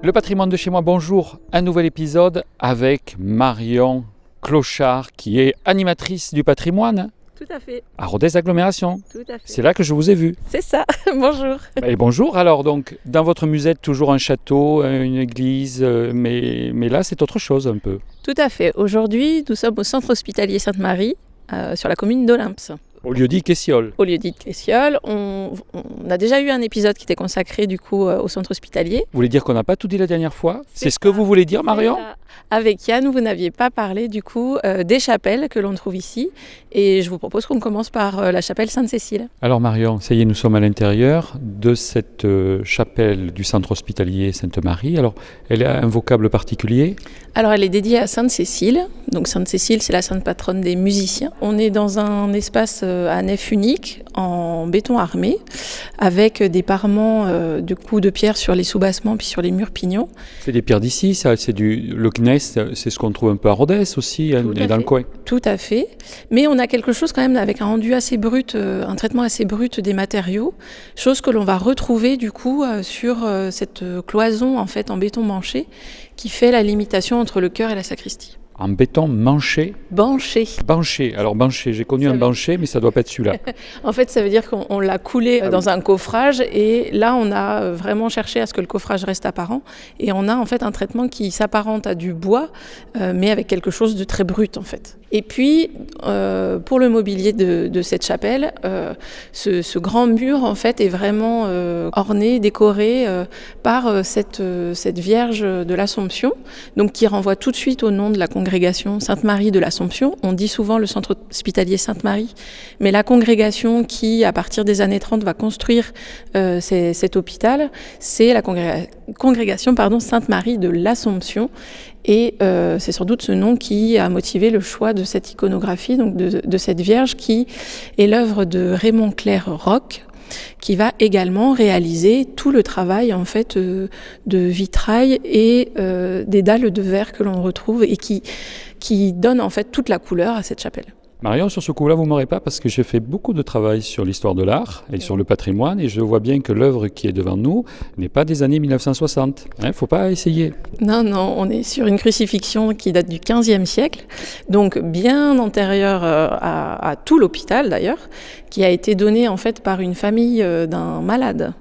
Le patrimoine de chez moi, bonjour, un nouvel épisode avec Marion Clochard qui est animatrice du patrimoine Tout à fait. à Rodez Agglomération. Tout à fait. C'est là que je vous ai vu. C'est ça, bonjour. Et bonjour, alors donc dans votre musette toujours un château, une église, mais là c'est autre chose un peu. Tout à fait. Aujourd'hui, nous sommes au centre hospitalier Sainte-Marie, sur la commune d'Olymps. Au lieu-dit Quessiol. Au lieu-dit de Cessiol, on a déjà eu un épisode qui était consacré du coup au centre hospitalier. Vous voulez dire qu'on n'a pas tout dit la dernière fois? C'est ce ça. que vous voulez dire, Marion? Avec Yann, vous n'aviez pas parlé du coup des chapelles que l'on trouve ici. Et je vous propose qu'on commence par la chapelle Sainte-Cécile. Alors Marion, ça y est, nous sommes à l'intérieur de cette chapelle du centre hospitalier Sainte-Marie. Alors, elle a un vocable particulier? Alors elle est dédiée à Sainte-Cécile. Donc Sainte-Cécile, c'est la sainte patronne des musiciens. On est dans un espace à nef unique en béton armé avec des parements de coups de pierre sur les soubassements puis sur les murs pignons. C'est des pierres d'ici, ça, c'est le gneiss, c'est ce qu'on trouve un peu à Rodez aussi, hein, dans le coin. Tout à fait. Mais on a quelque chose quand même avec un rendu assez brut, un traitement assez brut des matériaux, chose que l'on va retrouver du coup sur cette cloison en fait en béton manché qui fait la limitation entre le chœur et la sacristie. En béton manché? Banché. Banché. Alors banché, j'ai connu un banché, mais ça doit pas être celui-là. En fait, ça veut dire qu'on l'a coulé dans un coffrage et là, on a vraiment cherché à ce que le coffrage reste apparent et on a en fait un traitement qui s'apparente à du bois, mais avec quelque chose de très brut en fait. Et puis, pour le mobilier de cette chapelle, ce grand mur en fait est vraiment orné, décoré par cette Vierge de l'Assomption, donc qui renvoie tout de suite au nom de la congrégation Sainte-Marie de l'Assomption. On dit souvent le centre hospitalier Sainte-Marie, mais la congrégation qui, à partir des années 30, va construire cet hôpital, c'est la congrégation Sainte-Marie de l'Assomption. Et c'est sans doute ce nom qui a motivé le choix de cette iconographie, donc de cette Vierge, qui est l'œuvre de Raymond Clair Roch, qui va également réaliser tout le travail en fait de vitrail et des dalles de verre que l'on retrouve et qui donne en fait toute la couleur à cette chapelle. Marion, sur ce coup-là, vous ne m'aurez pas parce que j'ai fait beaucoup de travail sur l'histoire de l'art et sur le patrimoine et je vois bien que l'œuvre qui est devant nous n'est pas des années 1960. Il ne faut pas essayer. Non, on est sur une crucifixion qui date du XVe siècle, donc bien antérieure à tout l'hôpital d'ailleurs, qui a été donnée en fait par une famille d'un malade.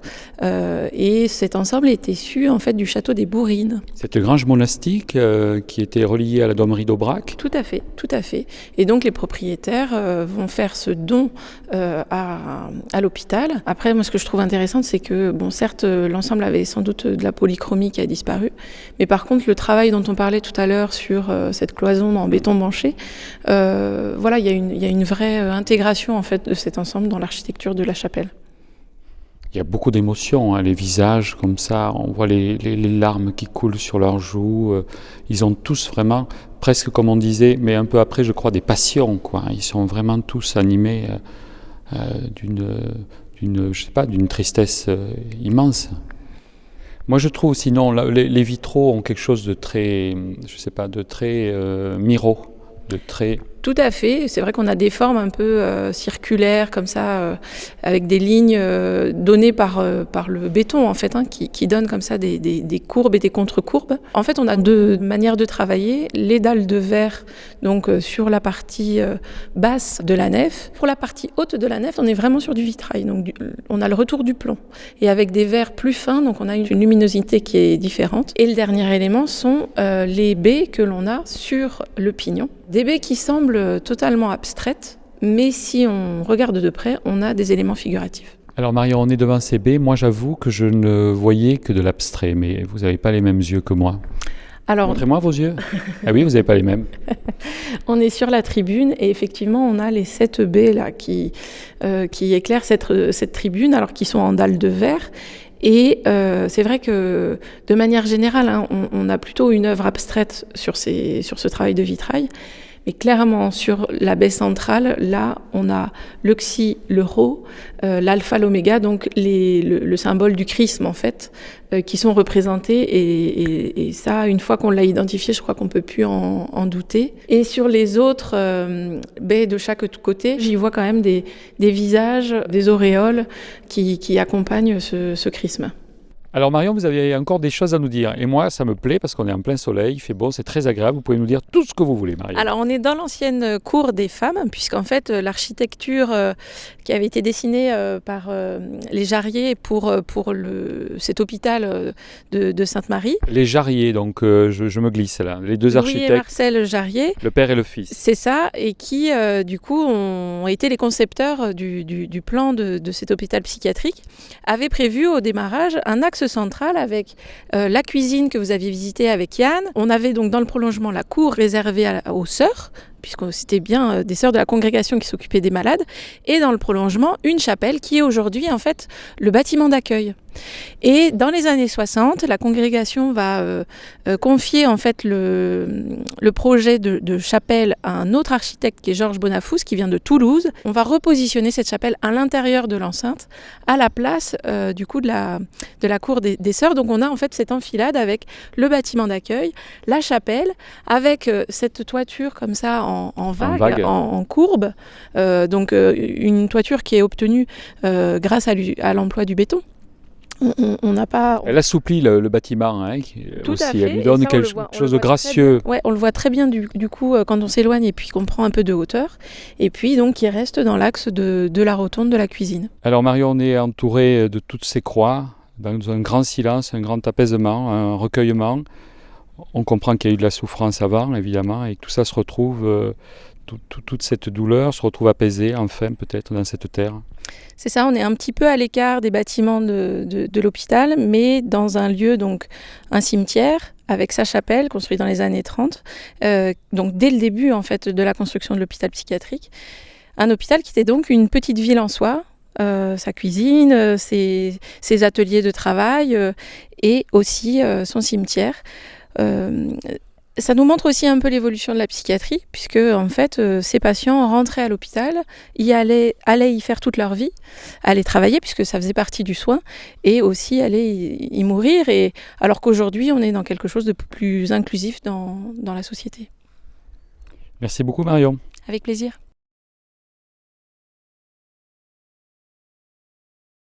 Et cet ensemble est issu en fait du château des Bourrines. Cette grange monastique qui était reliée à la domerie d'Aubrac. Tout à fait. Et donc les propriétaires vont faire ce don à l'hôpital. Après, moi, ce que je trouve intéressant, c'est que, bon, certes, l'ensemble avait sans doute de la polychromie qui a disparu, mais par contre, le travail dont on parlait tout à l'heure sur cette cloison en béton banché, voilà, il y a une vraie intégration en fait de cet ensemble dans l'architecture de la chapelle. Il y a beaucoup d'émotions, hein, les visages comme ça, on voit les larmes qui coulent sur leurs joues. Ils ont tous vraiment, presque comme on disait, mais un peu après, je crois, des passions, quoi. Ils sont vraiment tous animés d'une tristesse immense. Moi, je trouve, sinon, les vitraux ont quelque chose de très, miro, de très... Tout à fait, c'est vrai qu'on a des formes un peu circulaires comme ça, avec des lignes données par le béton en fait, hein, qui donnent comme ça des courbes et des contre-courbes. En fait, on a deux manières de travailler, les dalles de verre donc sur la partie basse de la nef. Pour la partie haute de la nef, on est vraiment sur du vitrail, donc on a le retour du plomb. Et avec des verres plus fins, donc on a une luminosité qui est différente. Et le dernier élément sont les baies que l'on a sur le pignon. Des baies qui semblent totalement abstraites, mais si on regarde de près, on a des éléments figuratifs. Alors Marion, on est devant ces baies. Moi, j'avoue que je ne voyais que de l'abstrait, mais vous n'avez pas les mêmes yeux que moi. Alors, montrez-moi vos yeux. Ah oui, vous n'avez pas les mêmes. On est sur la tribune et effectivement, on a les 7 baies là, qui éclairent cette tribune, alors qu'ils sont en dalles de verre. Et c'est vrai que de manière générale, hein, on a plutôt une œuvre abstraite sur ce travail de vitrail. Mais clairement, sur la baie centrale, là, on a le xi, le rho, l'alpha, l'oméga, donc le symbole du chrisme, en fait, qui sont représentés. Et ça, une fois qu'on l'a identifié, je crois qu'on ne peut plus en douter. Et sur les autres baies de chaque côté, j'y vois quand même des visages, des auréoles qui accompagnent ce chrisme. Alors Marion, vous avez encore des choses à nous dire. Et moi, ça me plaît parce qu'on est en plein soleil, il fait beau, c'est très agréable. Vous pouvez nous dire tout ce que vous voulez, Marion. Alors on est dans l'ancienne cour des femmes, puisqu'en fait l'architecture qui avait été dessinée par les Jarriers pour cet hôpital de Sainte-Marie. Les Jarriers, donc je me glisse là, les deux Louis architectes. et Marcel Jarrier. Le père et le fils. C'est ça, et qui du coup ont été les concepteurs du plan de cet hôpital psychiatrique, avaient prévu au démarrage un axe central avec la cuisine que vous aviez visitée avec Yann. On avait donc dans le prolongement la cour réservée aux sœurs, puisque c'était bien des sœurs de la congrégation qui s'occupaient des malades, et dans le prolongement, une chapelle qui est aujourd'hui en fait le bâtiment d'accueil. Et dans les années 60, la congrégation va confier en fait le projet de chapelle à un autre architecte qui est Georges Bonafous, qui vient de Toulouse. On va repositionner cette chapelle à l'intérieur de l'enceinte, à la place du coup de la cour des sœurs. Donc on a en fait cette enfilade avec le bâtiment d'accueil, la chapelle, avec cette toiture comme ça en vague, en courbe. Donc une toiture qui est obtenue grâce à l'emploi du béton. On n'a pas... Elle assouplit le bâtiment, hein, Tout aussi. à fait. Elle lui donne quelque chose de gracieux. Ouais, on le voit très bien du coup quand on s'éloigne et puis qu'on prend un peu de hauteur. Et puis donc il reste dans l'axe de la rotonde de la cuisine. Alors Marion, on est entouré de toutes ces croix, dans un grand silence, un grand apaisement, un recueillement. On comprend qu'il y a eu de la souffrance avant, évidemment, et que tout ça se retrouve, toute cette douleur se retrouve apaisée, enfin, peut-être, dans cette terre. C'est ça, on est un petit peu à l'écart des bâtiments de l'hôpital, mais dans un lieu, donc un cimetière, avec sa chapelle, construite dans les années 30, donc dès le début, en fait, de la construction de l'hôpital psychiatrique. Un hôpital qui était donc une petite ville en soi, sa cuisine, ses ateliers de travail et aussi son cimetière. Ça nous montre aussi un peu l'évolution de la psychiatrie, puisque en fait, ces patients rentraient à l'hôpital, allaient y faire toute leur vie, allaient travailler, puisque ça faisait partie du soin, et aussi allaient y mourir, alors qu'aujourd'hui, on est dans quelque chose de plus inclusif dans la société. Merci beaucoup Marion. Avec plaisir.